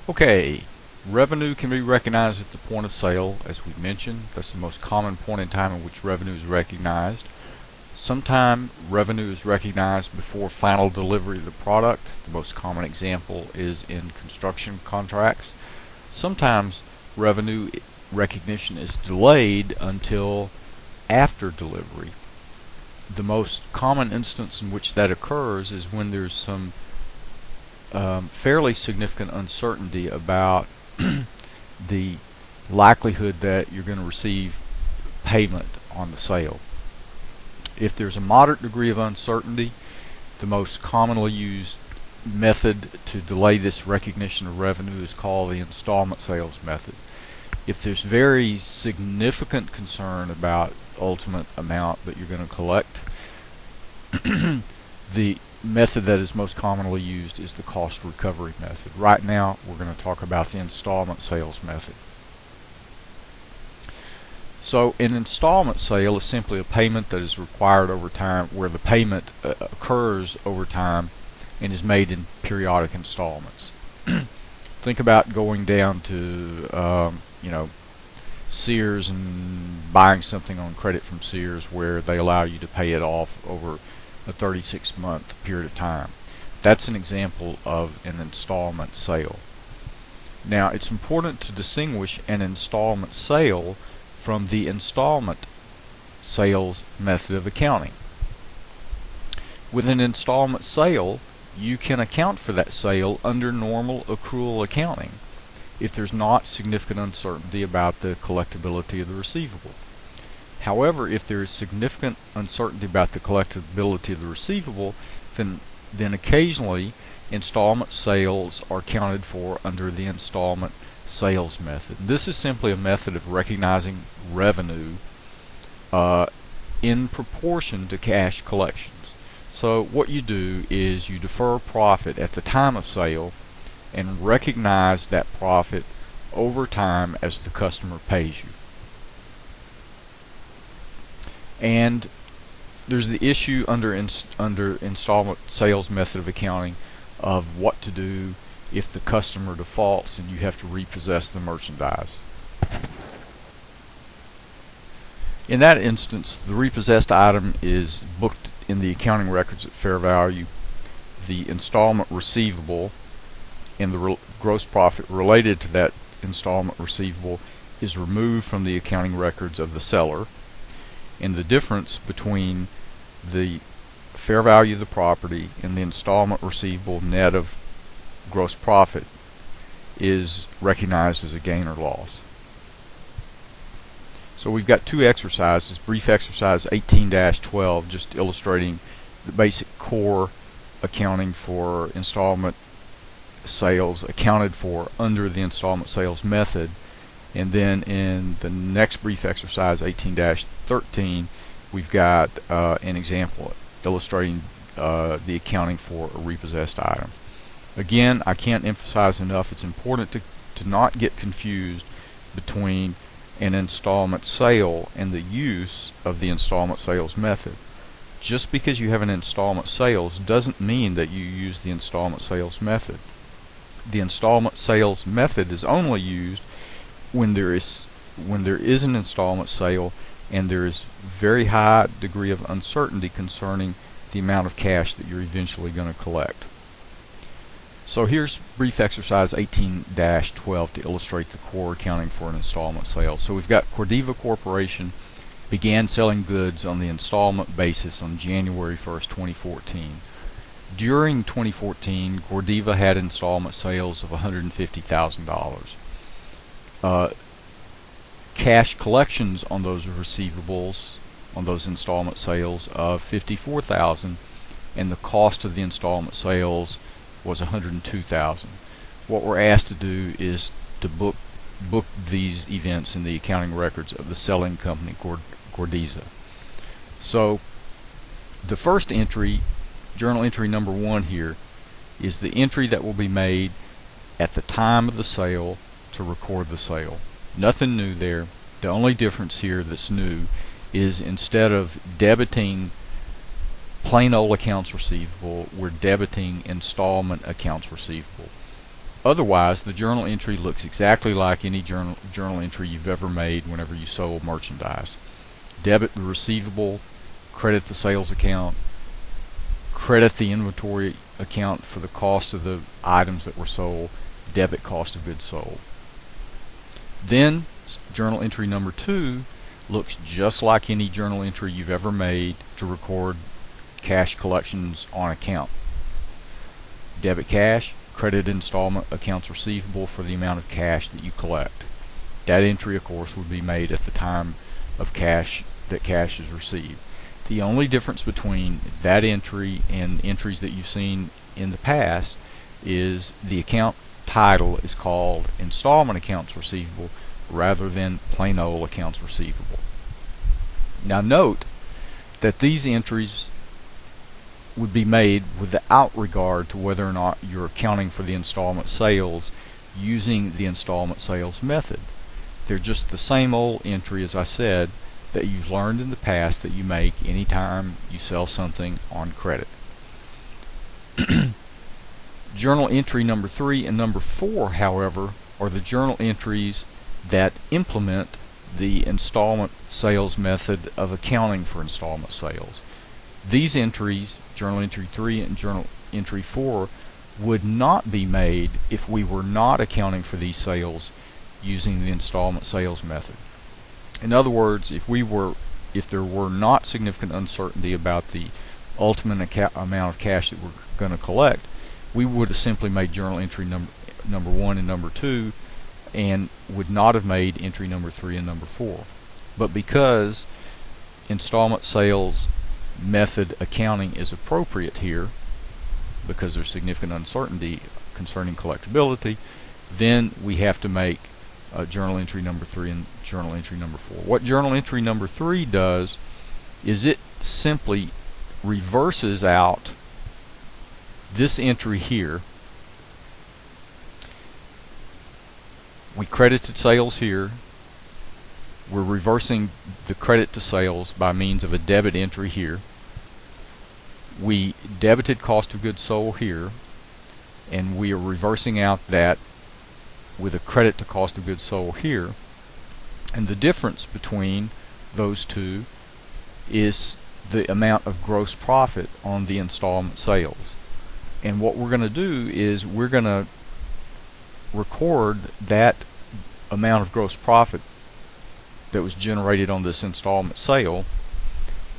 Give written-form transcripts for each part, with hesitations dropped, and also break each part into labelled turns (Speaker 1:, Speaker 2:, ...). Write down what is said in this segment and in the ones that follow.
Speaker 1: Okay, revenue can be recognized at the point of sale, as we mentioned. That's the most common point in time in which revenue is recognized. Sometimes revenue is recognized before final delivery of the product. The most common example is in construction contracts. Sometimes revenue recognition is delayed until after delivery. The most common instance in which that occurs is when there's some fairly significant uncertainty about the likelihood that you're going to receive payment on the sale. If there's a moderate degree of uncertainty, the most commonly used method to delay this recognition of revenue is called the installment sales method. If there's very significant concern about ultimate amount that you're going to collect, the method that is most commonly used is the cost recovery method. Right now we're going to talk about the installment sales method. So an installment sale is simply a payment that is required over time, where the payment occurs over time and is made in periodic installments. Think about going down to Sears and buying something on credit from Sears, where they allow you to pay it off over a 36-month period of time. That's an example of an installment sale. Now, it's important to distinguish an installment sale from the installment sales method of accounting. With an installment sale, you can account for that sale under normal accrual accounting if there's not significant uncertainty about the collectibility of the receivable. However, if there is significant uncertainty about the collectibility of the receivable, then occasionally installment sales are accounted for under the installment sales method. This is simply a method of recognizing revenue in proportion to cash collections. So what you do is you defer profit at the time of sale and recognize that profit over time as the customer pays you. And there's the issue under installment sales method of accounting of what to do if the customer defaults and you have to repossess the merchandise. In that instance, the repossessed item is booked in the accounting records at fair value. The installment receivable and the gross profit related to that installment receivable is removed from the accounting records of the seller, and the difference between the fair value of the property and the installment receivable net of gross profit is recognized as a gain or loss. So we've got two exercises. Brief exercise 18-12, just illustrating the basic core accounting for installment sales accounted for under the installment sales method. And then in the next brief exercise 18-13, we've got an example illustrating the accounting for a repossessed item. Again, I can't emphasize enough, it's important to not get confused between an installment sale and the use of the installment sales method. Just because you have an installment sales doesn't mean that you use the installment sales method. The installment sales method is only used when there is an installment sale and there is very high degree of uncertainty concerning the amount of cash that you're eventually going to collect. So here's brief exercise 18-12 to illustrate the core accounting for an installment sale. So we've got Cordiva Corporation began selling goods on the installment basis on January 1st, 2014. During 2014, Cordiva had installment sales of $150,000. Cash collections on those receivables, on those installment sales, of $54,000, and the cost of the installment sales was $102,000. What we're asked to do is to book these events in the accounting records of the selling company, Cordiva. So the first entry, journal entry number 1 here, is the entry that will be made at the time of the sale to record the sale. Nothing new there. The only difference here that's new is instead of debiting plain old accounts receivable, we're debiting installment accounts receivable. Otherwise, the journal entry looks exactly like any journal entry you've ever made whenever you sold merchandise. Debit the receivable, credit the sales account, credit the inventory account for the cost of the items that were sold, debit cost of goods sold. Then journal entry number 2 looks just like any journal entry you've ever made to record cash collections on account. Debit cash, credit installment accounts receivable for the amount of cash that you collect. That entry, of course, would be made at the time of cash is received. The only difference between that entry and entries that you've seen in the past is the account title is called installment accounts receivable rather than plain old accounts receivable. Now note that these entries would be made without regard to whether or not you're accounting for the installment sales using the installment sales method. They're just the same old entry, as I said, that you've learned in the past that you make anytime you sell something on credit. Journal entry number 3 and number 4, however, are the journal entries that implement the installment sales method of accounting for installment sales. These entries, journal entry 3 and journal entry 4, would not be made if we were not accounting for these sales using the installment sales method. In other words, if there were not significant uncertainty about the ultimate amount of cash that we're going to collect, we would have simply made journal entry number 1 and number 2 and would not have made entry number 3 and number 4. But because installment sales method accounting is appropriate here, because there's significant uncertainty concerning collectability, then we have to make journal entry number 3 and journal entry number 4. What journal entry number 3 does is it simply reverses out this entry here. We credited sales here. We're reversing the credit to sales by means of a debit entry here. We debited cost of goods sold here, and we are reversing out that with a credit to cost of goods sold here. And the difference between those two is the amount of gross profit on the installment sales. And what we're going to do is we're going to record that amount of gross profit that was generated on this installment sale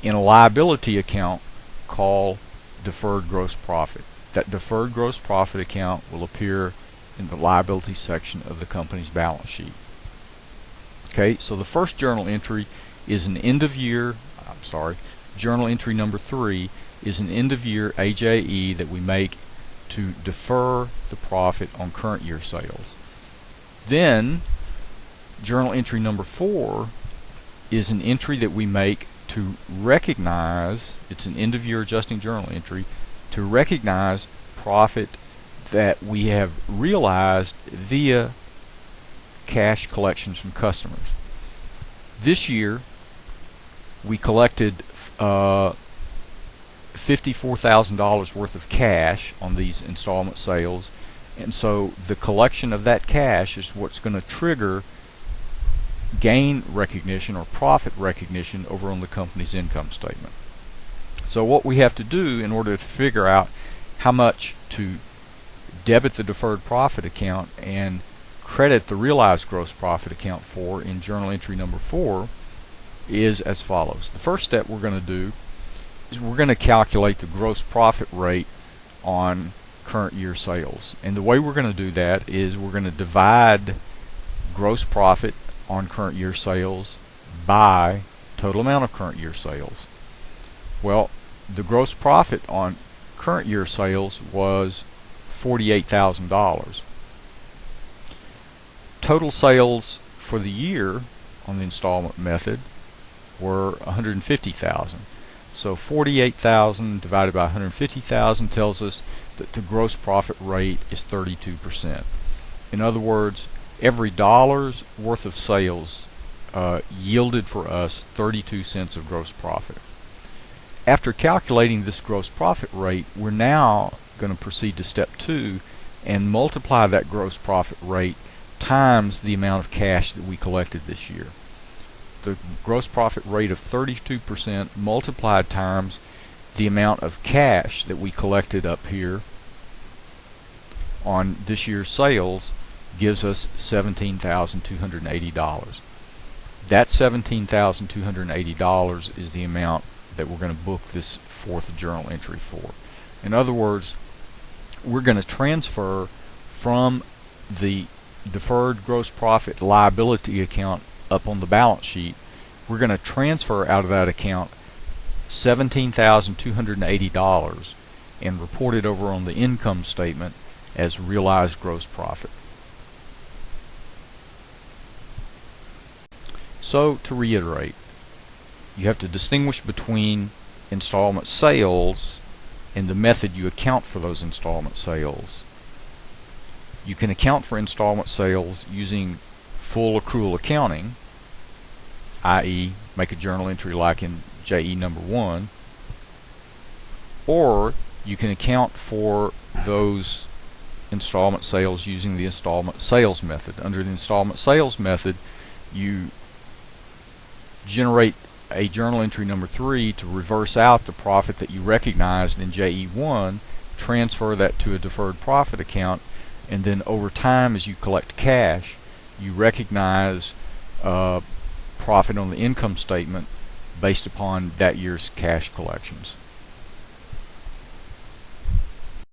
Speaker 1: in a liability account called deferred gross profit. That deferred gross profit account will appear in the liability section of the company's balance sheet. Okay, so the first journal entry is an end of year, journal entry number 3 is an end of year AJE that we make to defer the profit on current year sales. Then journal entry number 4 is an entry that we make to recognize, it's an end of year adjusting journal entry, to recognize profit that we have realized via cash collections from customers. This year we collected $54,000 worth of cash on these installment sales, and so the collection of that cash is what's going to trigger gain recognition or profit recognition over on the company's income statement. So what we have to do in order to figure out how much to debit the deferred profit account and credit the realized gross profit account for in journal entry number 4 is as follows. The first step we're going to do is we're going to calculate the gross profit rate on current year sales. And the way we're going to do that is we're going to divide gross profit on current year sales by total amount of current year sales. Well, the gross profit on current year sales was $48,000. Total sales for the year on the installment method were $150,000. So $48,000 divided by $150,000 tells us that the gross profit rate is 32%. In other words, every dollar's worth of sales yielded for us 32 cents of gross profit. After calculating this gross profit rate, we're now going to proceed to step 2 and multiply that gross profit rate times the amount of cash that we collected this year. The gross profit rate of 32% multiplied times the amount of cash that we collected up here on this year's sales gives us $17,280. That $17,280 is the amount that we're going to book this fourth journal entry for. In other words, we're going to transfer from the deferred gross profit liability account up on the balance sheet, we're going to transfer out of that account $17,280 and report it over on the income statement as realized gross profit. So, to reiterate, you have to distinguish between installment sales and the method you account for those installment sales. You can account for installment sales using full accrual accounting, i.e. make a journal entry like in JE number 1, or you can account for those installment sales using the installment sales method. Under the installment sales method, you generate a journal entry number 3 to reverse out the profit that you recognized in JE1, transfer that to a deferred profit account, and then over time as you collect cash, you recognize profit on the income statement based upon that year's cash collections.